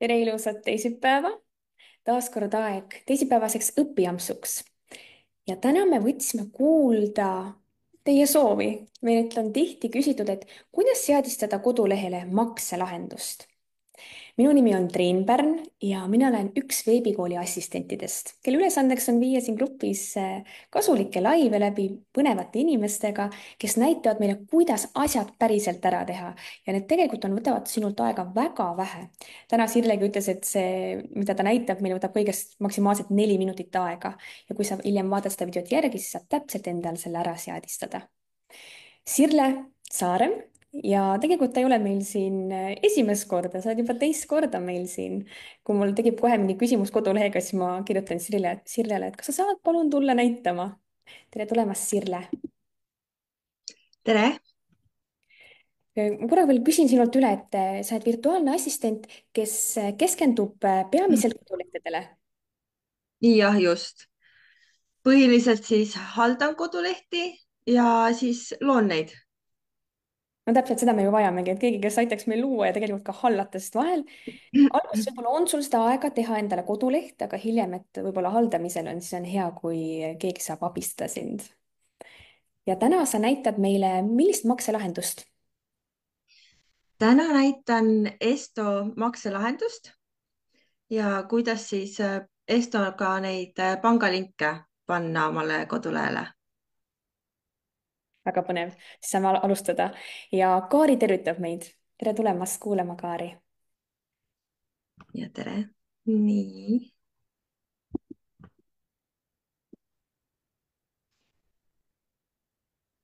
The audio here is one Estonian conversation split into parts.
tere ilusat teisipäeva, taas kord aeg teisipäevaseks õpiampsuks. Ja täna me võtsime kuulda teie soovi. Meilt on tihti küsitud, et kuidas seadistada kodulehele makselahendust. Minu nimi on Triin Pärn ja mina olen üks veebikooli assistentidest, kelle ülesandeks on viia siin grupis kasulikke laive läbi põnevate inimestega, kes näitavad meile, kuidas asjad päriselt ära teha. Ja need tegelikult võtavad sinult aega väga vähe. Täna Sirlegi ütles, et see, mida ta näitab, meil võtab kõigest maksimaalselt 4 minutit aega. Ja kui sa hiljem vaatad seda videot järgi, siis saad täpselt endal selle ära seadistada. Sirle Saarem ja tegelikult ta ei ole meil siin esimest korda, sa oled juba teist korda meil siin. Kui mul tekib kohe mingi küsimus kodulehega, siis ma kirjutan Sirlele, et kas sa saad palun tulla näitama. tere tulemast, Sirle. tere! Ma korra veel küsin sinult üle, et sa oled virtuaalne assistent, kes keskendub peamiselt kodulehtedele. Jah, just. Põhiliselt siis haldan kodulehti ja siis loon neid. No täpselt seda me ju vajamegi, et keegi, kes aitaks meil luua ja tegelikult ka hallata, sest vahel alguses võib-olla on sul seda aega teha endale koduleht, aga hiljem, et võib-olla haldamisel on, siis on hea, kui keegi saab abistada sind. Ja täna sa näitad meile, millist makselahendust? Täna näitan Esto makselahendust ja kuidas siis Estoga neid pangalinke panna omale kodulehele. Väga põnev, siis saame alustada. Ja Kaari tervitab meid. tere tulemast kuulama, Kaari. Ja tere! Nii.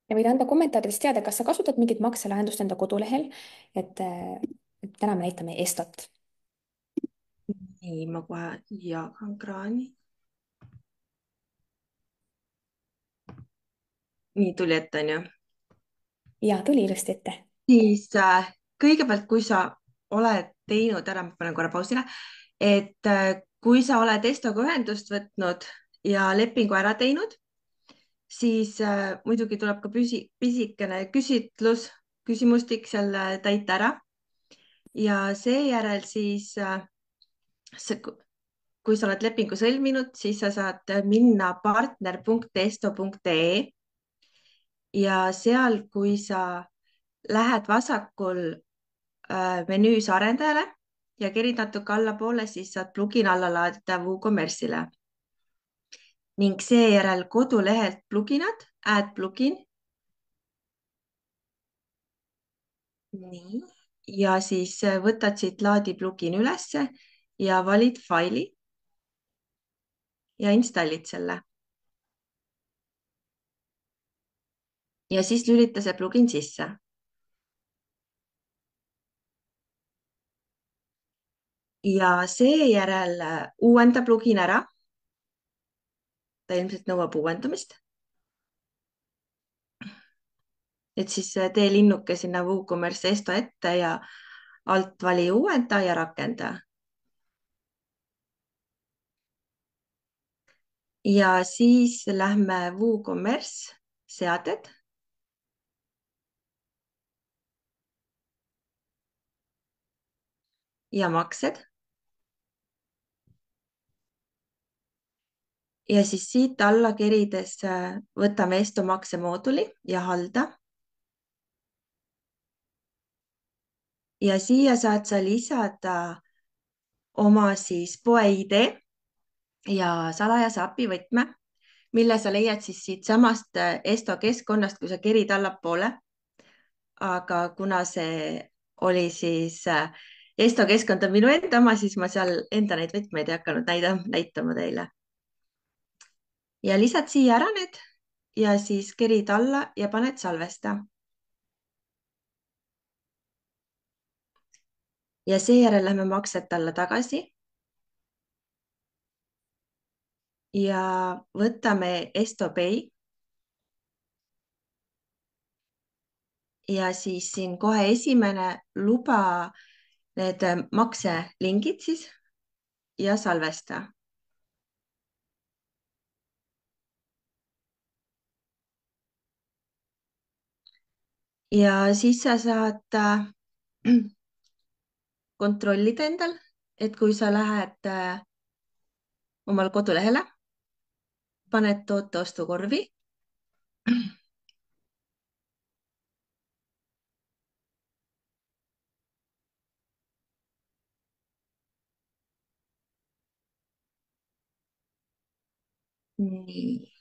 Ja võid anda kommentaarides teada, kas sa kasutad mingit makselahendust enda kodulehel, et täna me näitame Estot. Nii, ma kohe jagan ekraani. Nii tuli ette, on ju? Ja tuli ilusti ette. Siis kõigepealt, kui sa oled teinud ära, ma panen korra pausile, et kui sa oled Estoga ühendust võtnud ja lepingu ära teinud, siis muidugi tuleb ka pisikene küsimustik seal täita ära ja seejärel siis kui sa oled lepingu sõlminud, siis sa saad minna partner.esto.ee ja seal, kui sa lähed vasakul menüüs arendajale ja kerid natuke allapoole, siis saad plugin alla laadida WooCommerce'ile ning seejärel kodulehelt pluginad, add plugin. Nii, ja siis võtad siit laadi plugin ülesse ja valid faili ja installid selle. Ja siis lülita see plugin sisse. Ja seejärel uuenda plugin ära. Ta ilmselt nõuab uuendamist. Et siis tee linnuke sinna WooCommerce Esto ette ja alt vali uuenda ja rakenda. Ja siis lähme WooCommerce seaded. Ja maksed. Ja siis siit alla kerides võtame Esto maksemooduli ja halda. Ja siia saad sa lisada oma siis poe ID ja salajase API võtme, mille sa leiad siis siitsamast Esto keskkonnast, kui sa kerid allapoole. Aga kuna see oli siis Esto keskkond on minu enda oma, siis ma seal enda neid võtmeid ei hakanud näitama teile. Ja lisad siia ära need ja siis kerid alla ja paned salvesta. Ja seejärel lähme maksete alla tagasi. Ja võtame Esto Pay. Ja siis siin kohe esimene luba need makselingid siis ja salvesta. Ja siis sa saad kontrollida endal, et kui sa lähed omal kodulehele, paned toote ostukorvi, nii,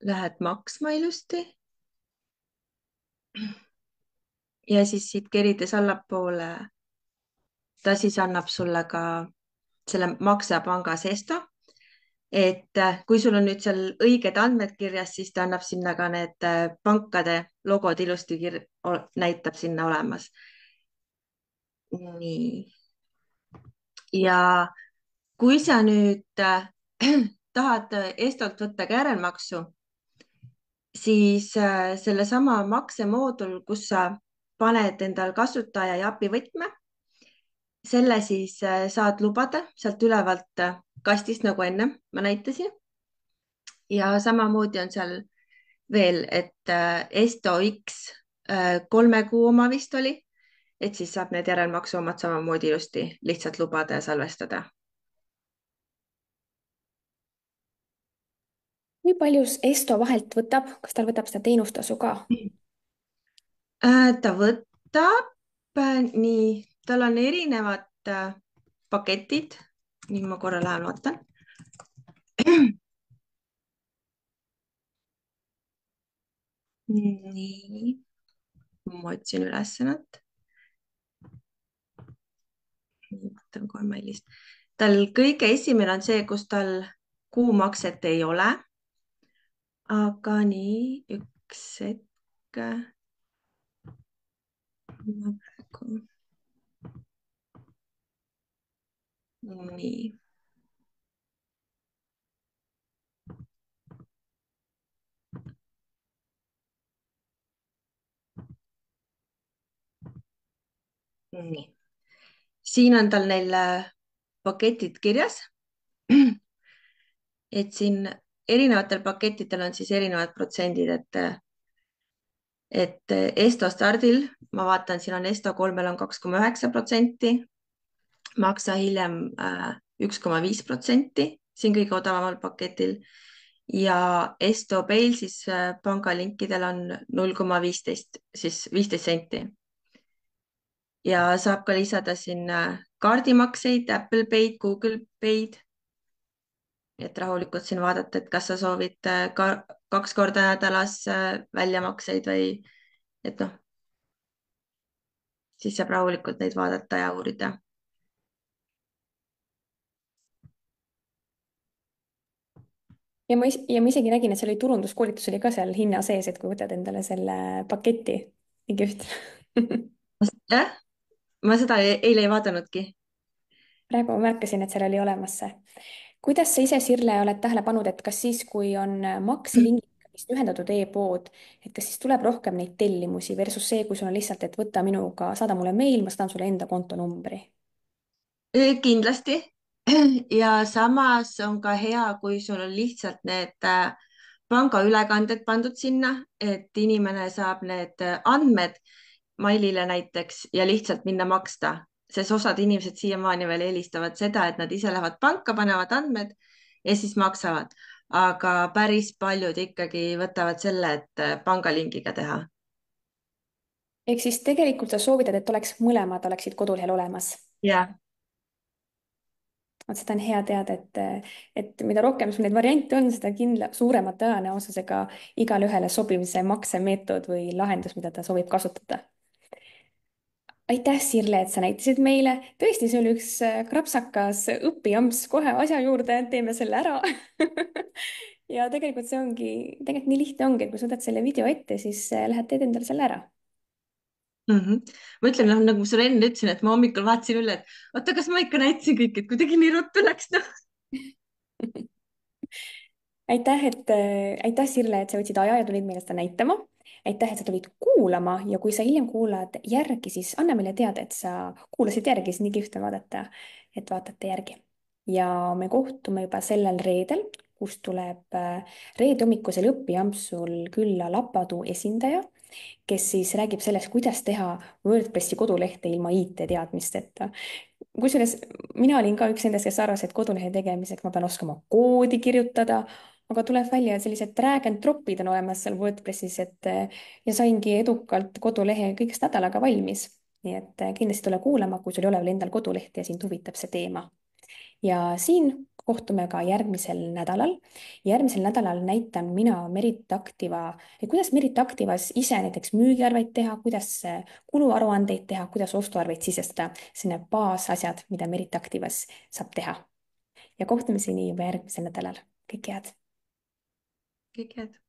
lähed maksma ilusti ja siis siit kerides allapoole ta siis annab sulle ka selle maksepanga seesto, et kui sul on nüüd seal õiged andmed kirjas, siis ta annab sinna ka need pankade logod ilusti näitab sinna olemas. nii, ja kui sa nüüd tahad Estolt võtta ka järelmaksu, siis sellesama maksemoodul, kus sa paned endal kasutaja ja API võtme, selle siis saad lubada sealt ülevalt kastist, nagu enne ma näitasin. ja samamoodi on seal veel, et Esto X 3 kuu oma vist oli, et siis saab need järelmaksu omad samamoodi ilusti lihtsalt lubada ja salvestada. kui palju Esto vahelt võtab, kas tal võtab seda teenustasu ka? Ta võtab nii, tal on erinevad paketid. nii, ma korra lähen vaatan. nii, ma otsin üles nad. vaatan kohe mailist. tal kõige esimene on see, kus tal kuumakset ei ole. aga nii, üks hetk. ma praegu. nii, nii, siin on tal neil paketid kirjas. et siin erinevatel pakettidel on siis erinevad protsendid, et Esto stardil ma vaatan, siin on Esto 3-l on 2,9%, maksa hiljem 1,5% siin kõige odavamal paketil ja Esto Pay siis pangalinkidel on 0,15, siis 15 senti. ja saab ka lisada sinna kaardimakseid, Apple Pay'd, Google Pay'd. et rahulikult siin vaadata, et kas sa soovid ka 2 korda nädalas väljamakseid või et noh, siis saab rahulikult neid vaadata ja uurida. ja ma isegi nägin, et seal oli turunduskoolitus oli ka seal hinna sees, et kui võtad endale selle paketi, nii kihvt. jah, ma seda eile ei vaadanudki. praegu ma märkasin, et seal oli olemas see. kuidas sa ise, Sirle, oled tähele pannud, et kas siis, kui on makselingid vist ühendatud e-pood, et kas siis tuleb rohkem neid tellimusi versus see, kui sul on lihtsalt, et võta minuga, saada mulle meil, ma saadan sulle enda kontonumbri. Kindlasti. ja samas on ka hea, kui sul on lihtsalt need pangaülekanded pandud sinna, et inimene saab need andmed mailile näiteks ja lihtsalt minna maksta, sest osad inimesed siiamaani veel eelistavad seda, et nad ise lähevad panka, panevad andmed ja siis maksavad, aga päris paljud ikkagi võtavad selle, et pangalingiga teha. ehk siis tegelikult sa soovitad, et oleks mõlemad oleksid kodulehel olemas. jah, vot seda on hea teada, et mida rohkem sul neid variante on, seda suurema tõenäosusega igale ühele sobib see maksemeetod või lahendus, mida ta soovib kasutada. aitäh, Sirle, et sa näitasid meile. tõesti, see oli üks krapsakas õpijamps, kohe asja juurde, teeme selle ära ja tegelikult see ongi, tegelikult nii lihtne ongi, et kui sa võtad selle video ette, siis lähed teed endale selle ära. ma ütlen, noh, nagu ma sulle enne ütlesin, et ma hommikul vaatasin üle, et oota, kas ma ikka näitasin kõik, et kuidagi nii ruttu läks, noh. aitäh, Sirle, et sa võtsid aja ja tulid meile seda näitama. aitäh, et sa tulid kuulama ja kui sa hiljem kuulad järgi, siis anna meile teada, et sa kuulasid järgi, siis nii kihvt on vaadata, et vaatate järgi. ja me kohtume juba sellel reedel, kus tuleb reede hommikusel õpiampsul külla Lapadu esindaja, kes siis räägib sellest, kuidas teha WordPressi kodulehte ilma IT-teadmisteta. kusjuures mina olin ka üks nendest, kes arvas, et kodulehe tegemiseks ma pean oskama koodi kirjutada, aga tuleb välja, et sellised drag and drop'id on olemas seal WordPressis, ja saingi edukalt kodulehe kõigest nädalaga valmis. nii et kindlasti tule kuulama, kui sul ei ole veel endal kodulehte ja sind huvitab see teema. Ja siin kohtume ka järgmisel nädalal. Järgmisel nädalal näitan mina Merit Activa, kuidas Merit Activas ise näiteks müügiarveid teha, kuidas kuluaruandeid teha, kuidas ostuarveid sisestada. See on need baasasjad, mida Merit Activas saab teha. Ja kohtumiseni juba järgmisel nädalal. Kõike head! kõik head.